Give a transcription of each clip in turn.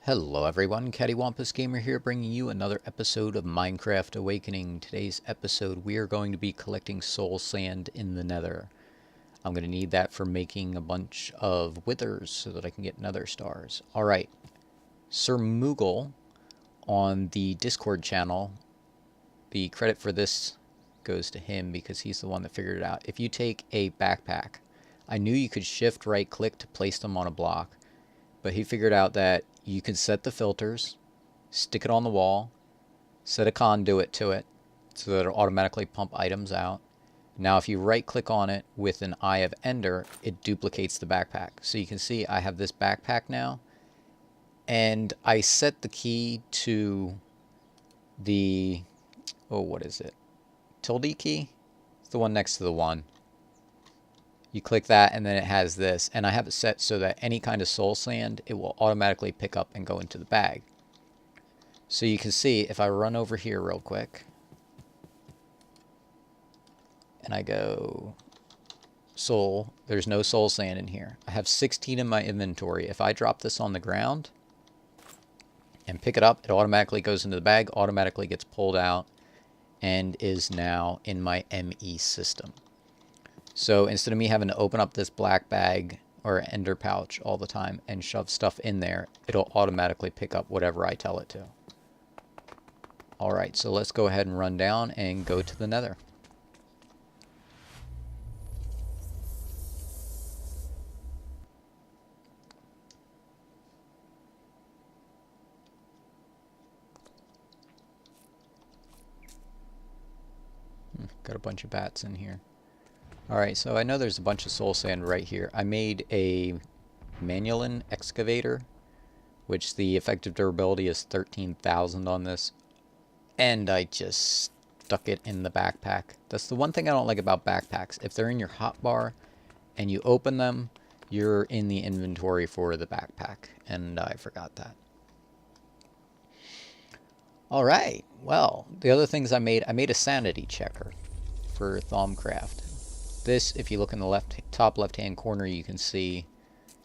Hello everyone, CaddywhumpusGamer here, bringing you another episode of Minecraft Awakening. Today's episode we are going to be collecting soul sand in the Nether. I'm going to need that for making a bunch of withers so that I can get nether stars. Alright, Sir Moogle on the Discord channel, the credit for this goes to him because he's the one that figured it out. If you take a backpack, I knew you could shift right click to place them on a block, but he figured out that you can set the filters, stick it on the wall, set a conduit to it so that it'll automatically pump items out. Now if you right click on it with an Eye of Ender, it duplicates the backpack. So you can see I have this backpack now, and I set the key to the, what is it? Tilde key? It's the one next to the 1. You click that and then it has this, and I have it set so that any kind of soul sand it will automatically pick up and go into the bag. So you can see if I run over here real quick and I go soul, there's no soul sand in here. I have 16 in my inventory. If I drop this on the ground and pick it up, it automatically goes into the bag, automatically gets pulled out, and is now in my ME system. So instead of me having to open up this black bag or ender pouch all the time and shove stuff in there, it'll automatically pick up whatever I tell it to. Alright, so let's go ahead and run down and go to the Nether. Got a bunch of bats in here. Alright, so I know there's a bunch of soul sand right here. I made a manual excavator, which the effective durability is 13,000 on this, and I just stuck it in the backpack. That's the one thing I don't like about backpacks. If they're in your hotbar and you open them, you're in the inventory for the backpack, and I forgot that. Alright, well, the other things I made a sanity checker for Thaumcraft. This, if you look in the top left-hand corner, you can see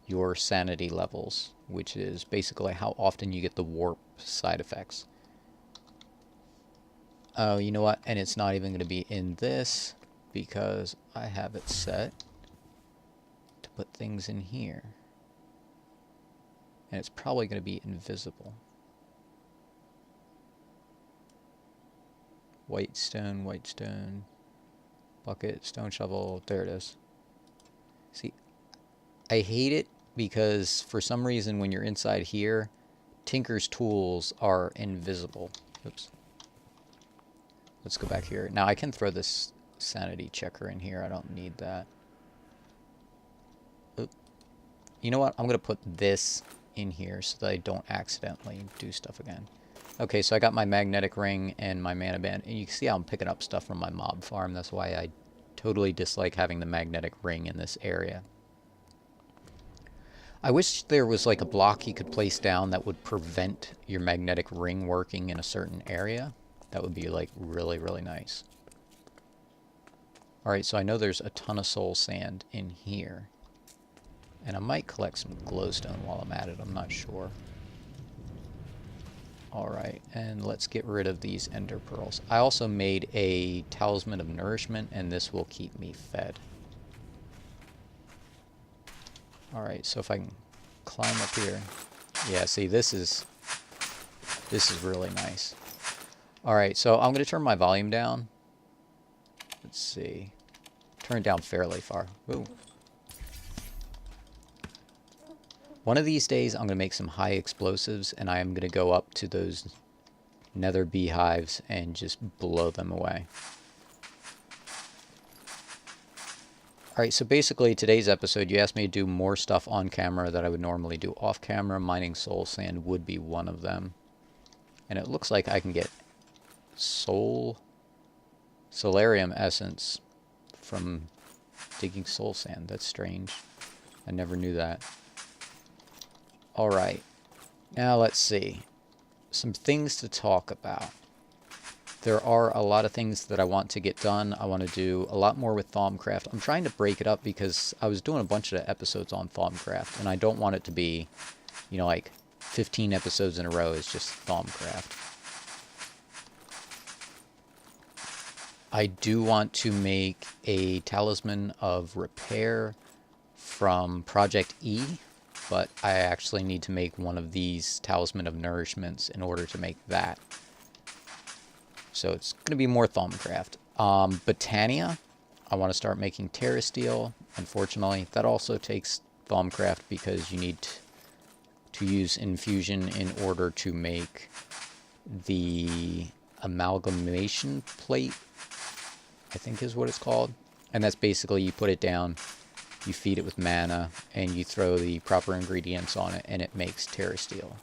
your sanity levels, which is basically how often you get the warp side effects. Oh, you know what? And it's not even going to be in this because I have it set to put things in here. And it's probably going to be invisible. White stone, bucket, stone shovel, there it is. See, I hate it because for some reason when you're inside here, Tinker's tools are invisible. Oops. Let's go back here. Now I can throw this sanity checker in here. I don't need that. Oop. You know what? I'm going to put this in here so that I don't accidentally do stuff again. Okay, so I got my magnetic ring and my mana band, and you can see how I'm picking up stuff from my mob farm. That's why I totally dislike having the magnetic ring in this area. I wish there was like a block you could place down that would prevent your magnetic ring working in a certain area. That would be like really, really nice. Alright, so I know there's a ton of soul sand in here. And I might collect some glowstone while I'm at it, I'm not sure. Alright, and let's get rid of these ender pearls. I also made a talisman of nourishment, and this will keep me fed. Alright, so if I can climb up here. Yeah, see, this is really nice. Alright, so I'm going to turn my volume down. Let's see. Turn it down fairly far. Ooh. One of these days, I'm going to make some high explosives, and I am going to go up to those nether beehives and just blow them away. Alright, so basically today's episode, you asked me to do more stuff on camera that I would normally do off camera. Mining soul sand would be one of them. And it looks like I can get solarium essence from digging soul sand. That's strange. I never knew that. Alright, now let's see. Some things to talk about. There are a lot of things that I want to get done. I want to do a lot more with Thaumcraft. I'm trying to break it up because I was doing a bunch of episodes on Thaumcraft, and I don't want it to be, you know, like 15 episodes in a row is just Thaumcraft. I do want to make a Talisman of Repair from Project E, but I actually need to make one of these Talisman of Nourishments in order to make that. So it's going to be more Thaumcraft. Botania, I want to start making Terrasteel. Unfortunately, that also takes Thaumcraft because you need to use infusion in order to make the amalgamation plate, I think is what it's called. And that's basically you put it down, you feed it with mana, and you throw the proper ingredients on it, and it makes Terrasteel.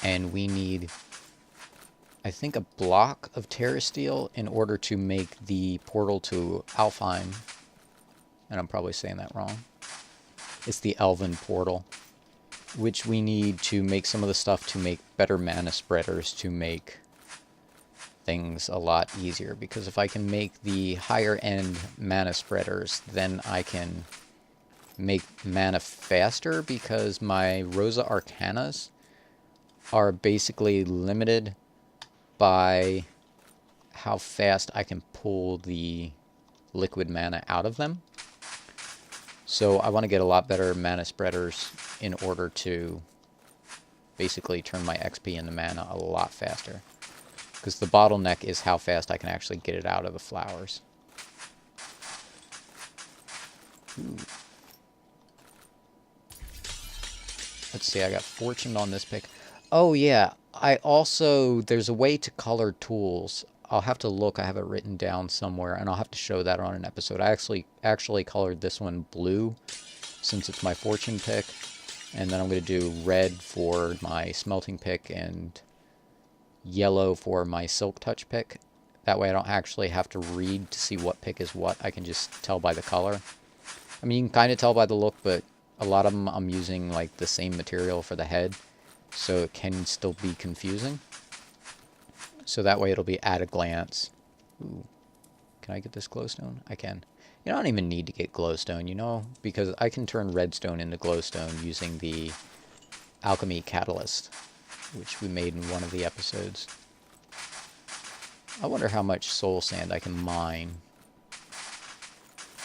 And we need, I think, a block of Terrasteel in order to make the portal to Alfheim. And I'm probably saying that wrong. It's the Elven portal, which we need to make some of the stuff to make better mana spreaders to make things a lot easier, because if I can make the higher end mana spreaders, then I can make mana faster, because my Rosa Arcanas are basically limited by how fast I can pull the liquid mana out of them. So I want to get a lot better mana spreaders in order to basically turn my XP into mana a lot faster. Because the bottleneck is how fast I can actually get it out of the flowers. Ooh. Let's see, I got fortuned on this pick. Oh yeah, there's a way to color tools. I'll have to look, I have it written down somewhere, and I'll have to show that on an episode. I actually colored this one blue, since it's my fortune pick. And then I'm going to do red for my smelting pick, and yellow for my silk touch pick. That way I don't actually have to read to see what pick is what. I can just tell by the color. I mean, you can kind of tell by the look, but a lot of them I'm using like the same material for the head, so it can still be confusing. So that way it'll be at a glance. Ooh. Can I get this glowstone? I can. You don't even need to get glowstone, you know, because I can turn redstone into glowstone using the alchemy catalyst, which we made in one of the episodes. I wonder how much soul sand I can mine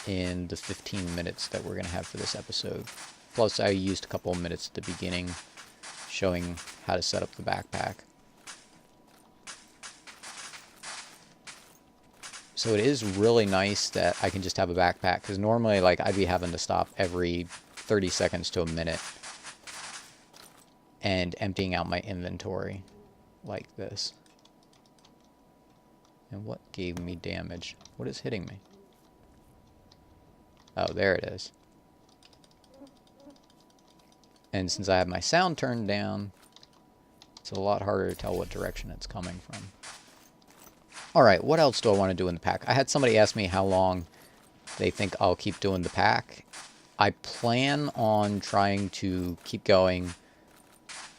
in the 15 minutes that we're going to have for this episode. Plus, I used a couple of minutes at the beginning showing how to set up the backpack. So it is really nice that I can just have a backpack, because normally like I'd be having to stop every 30 seconds to a minute and emptying out my inventory like this. And what gave me damage? What is hitting me? Oh, there it is. And since I have my sound turned down, it's a lot harder to tell what direction it's coming from. Alright, what else do I want to do in the pack? I had somebody ask me how long they think I'll keep doing the pack. I plan on trying to keep going.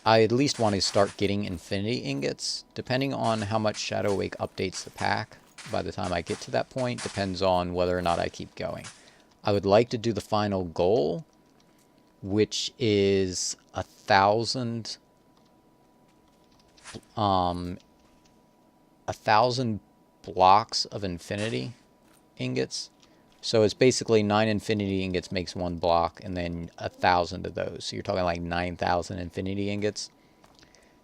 I at least want to start getting infinity ingots. Depending on how much Shadow Wake updates the pack, by the time I get to that point, depends on whether or not I keep going. I would like to do the final goal, which is 1,000 blocks of infinity ingots. So it's basically 9 infinity ingots makes 1 block, and then 1,000 of those. So you're talking like 9,000 infinity ingots.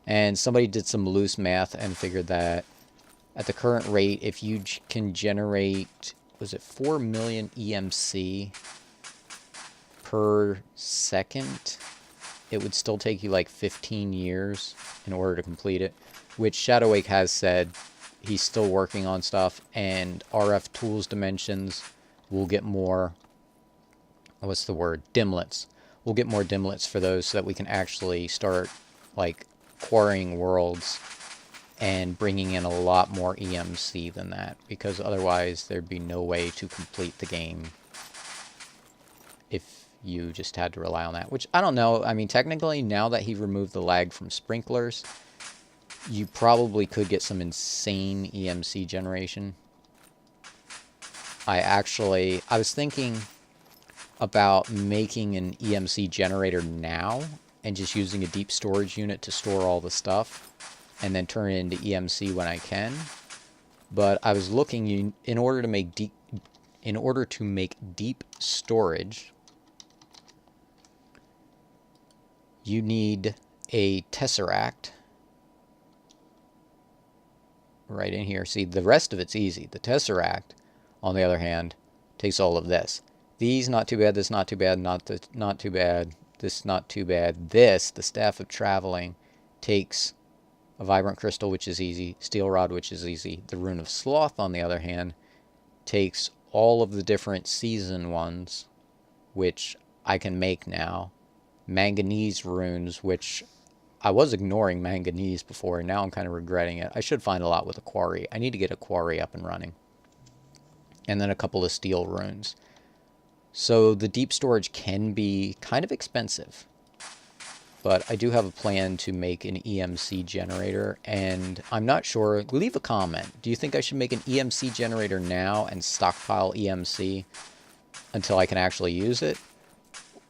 And somebody did some loose math and figured that at the current rate, if you can generate, was it 4 million EMC per second, it would still take you like 15 years in order to complete it. Which Shadow Wake has said he's still working on stuff, and RF Tools Dimensions will get more, what's the word, dimlets. We'll get more dimlets for those so that we can actually start like quarrying worlds and bringing in a lot more EMC than that, because otherwise there'd be no way to complete the game if you just had to rely on that. Which, I don't know, I mean, technically, now that he removed the lag from sprinklers, you probably could get some insane EMC generation. I was thinking about making an EMC generator now and just using a deep storage unit to store all the stuff and then turn it into EMC when I can. But I was looking, in order to make deep storage, you need a tesseract right in here. See, the rest of it's easy. The tesseract, on the other hand, takes all of this. These, not too bad. This, not too bad. Not too bad. This, not too bad. This, the Staff of Traveling, takes a Vibrant Crystal, which is easy. Steel Rod, which is easy. The Rune of Sloth, on the other hand, takes all of the different season ones, which I can make now. Manganese runes, which I was ignoring manganese before, and now I'm kind of regretting it. I should find a lot with a quarry. I need to get a quarry up and running. And then a couple of steel runes. So the deep storage can be kind of expensive. But I do have a plan to make an EMC generator, and I'm not sure. Leave a comment. Do you think I should make an EMC generator now and stockpile EMC until I can actually use it?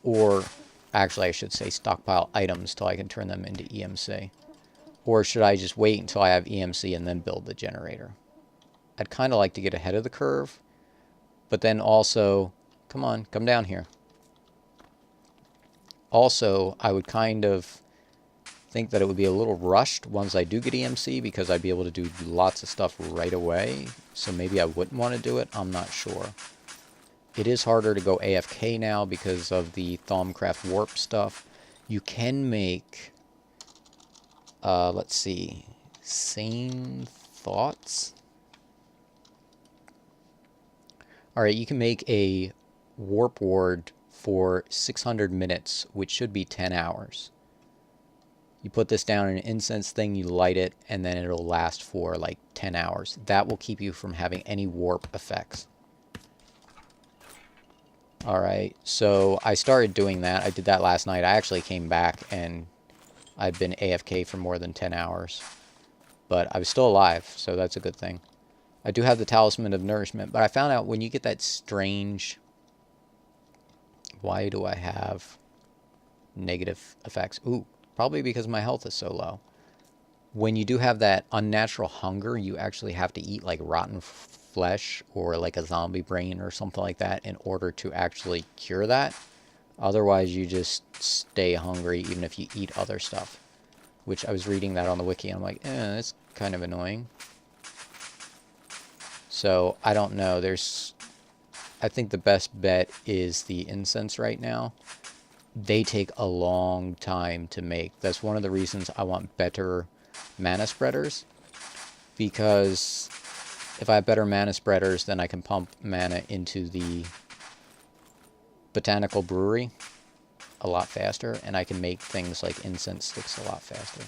Or, actually I should say stockpile items till I can turn them into EMC. Or should I just wait until I have EMC and then build the generator? I'd kind of like to get ahead of the curve, but then also, come on, come down here. Also, I would kind of think that it would be a little rushed once I do get EMC, because I'd be able to do lots of stuff right away. So maybe I wouldn't want to do it. I'm not sure. It is harder to go AFK now because of the Thaumcraft warp stuff. You can make, let's see, Sane Thoughts. Alright, you can make a warp ward for 600 minutes, which should be 10 hours. You put this down in an incense thing, you light it, and then it'll last for like 10 hours. That will keep you from having any warp effects. Alright, so I started doing that. I did that last night. I actually came back and I'd been AFK for more than 10 hours. But I was still alive, so that's a good thing. I do have the Talisman of Nourishment, but I found out when you get that strange... Why do I have negative effects? Ooh, probably because my health is so low. When you do have that unnatural hunger, you actually have to eat like rotten flesh or like a zombie brain or something like that in order to actually cure that. Otherwise, you just stay hungry even if you eat other stuff. Which I was reading that on the wiki, and I'm like, that's kind of annoying. So, I don't know. I think the best bet is the incense right now. They take a long time to make. That's one of the reasons I want better mana spreaders. Because if I have better mana spreaders, then I can pump mana into the botanical brewery a lot faster. And I can make things like incense sticks a lot faster.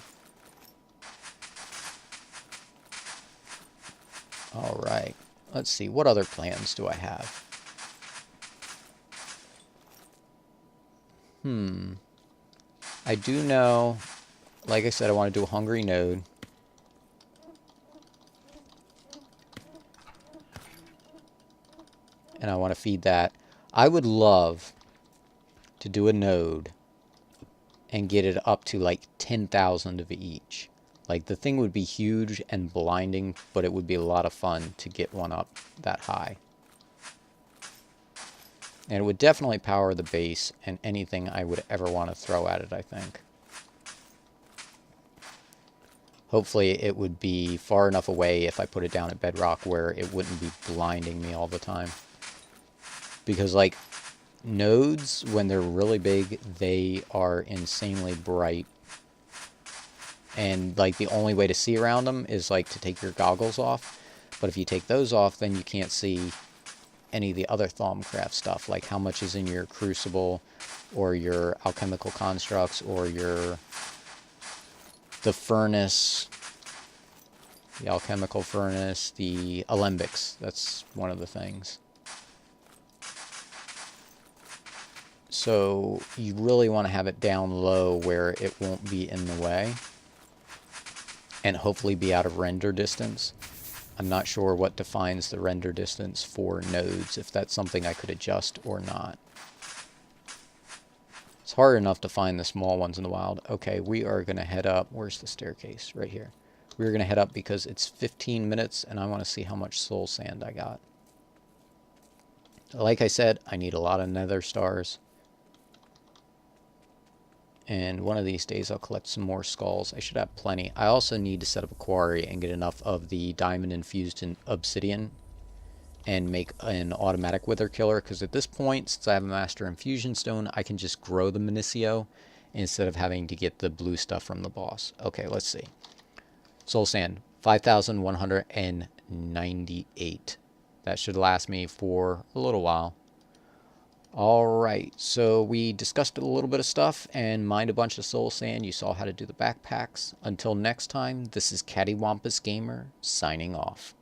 Alright. Let's see. What other plans do I have? I do know, like I said, I want to do a hungry node. And I want to feed that. I would love to do a node and get it up to like 10,000 of each. Like, the thing would be huge and blinding, but it would be a lot of fun to get one up that high. And it would definitely power the base and anything I would ever want to throw at it, I think. Hopefully it would be far enough away if I put it down at bedrock where it wouldn't be blinding me all the time. Because, like, nodes, when they're really big, they are insanely bright. And, like, the only way to see around them is, like, to take your goggles off. But if you take those off, then you can't see any of the other Thaumcraft stuff, like how much is in your crucible, or your alchemical constructs, or the furnace, the alchemical furnace, the alembics. That's one of the things. So you really want to have it down low where it won't be in the way, and hopefully be out of render distance. I'm not sure what defines the render distance for nodes, if that's something I could adjust or not. It's hard enough to find the small ones in the wild. Okay, we are going to head up. Where's the staircase? Right here. We're going to head up because it's 15 minutes and I want to see how much soul sand I got. Like I said, I need a lot of nether stars. And one of these days I'll collect some more skulls. I should have plenty. I also need to set up a quarry and get enough of the diamond infused in obsidian and make an automatic wither killer, because at this point, since I have a master infusion stone, I can just grow the Minicio instead of having to get the blue stuff from the boss. Okay, let's see. Soul sand, 5,198. That should last me for a little while. Alright, so we discussed a little bit of stuff and mined a bunch of soul sand. You saw how to do the backpacks. Until next time, this is CaddywhumpusGamer signing off.